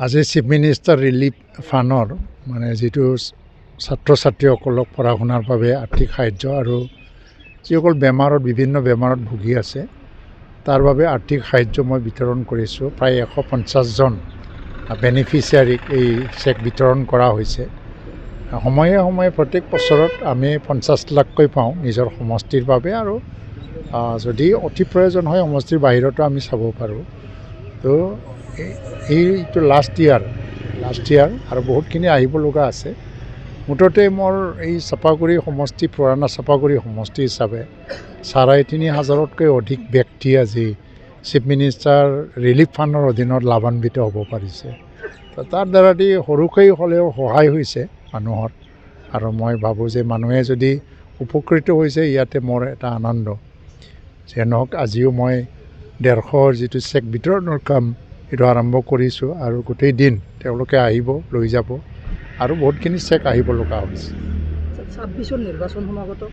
আজি chief minister relief ফাণ্ডৰ মানে যিটো ছাত্ৰ ছাত্ৰীসকলক পঢ়া শুনাৰ বাবে আৰ্থিক সাহায্য আৰু যিসকল বিভিন্ন বেমাৰত ভুগি আছে তাৰ বাবে আৰ্থিক সাহায্য মই বিতৰণ কৰিছোঁ। প্ৰায় 150জন বেনিফিচিয়াৰীক এই চেক বিতৰণ কৰা হৈছে। সময়ে সময়ে প্ৰত্যেক বছৰত আমি 50 লাখকৈ পাওঁ নিজৰ সমষ্টিৰ বাবে, আৰু যদি অতি প্ৰয়োজন হয় সমষ্টিৰ বাহিৰতো আমি চাব পাৰোঁ। তো এইটো লাষ্ট ইয়াৰ আৰু বহুতখিনি আহিব লগা আছে। মুঠতে মোৰ এই চাপাগুৰি সমষ্টি, পুৰণা চাপাগুৰি সমষ্টি হিচাপে 3,500তকৈ অধিক ব্যক্তি আজি চিফ মিনিষ্টাৰ ৰিলিফ ফাণ্ডৰ অধীনত লাভান্বিত হ'ব পাৰিছে। তো তাৰ দ্বাৰাদি সৰুকৈ হ'লেও সহায় হৈছে মানুহৰ, আৰু মই ভাবোঁ যে মানুহে যদি উপকৃত হৈছে ইয়াতে মোৰ এটা আনন্দ। যে নহওক আজিও মই 150ৰ যিটো চেক বিতৰণৰ কাম সেইটো আৰম্ভ কৰিছোঁ, আৰু গোটেই দিন তেওঁলোকে আহিব, লৈ যাব, আৰু বহুতখিনি চেক আহিব লগা হৈছে। 26ৰ নিৰ্বাচন সমাগত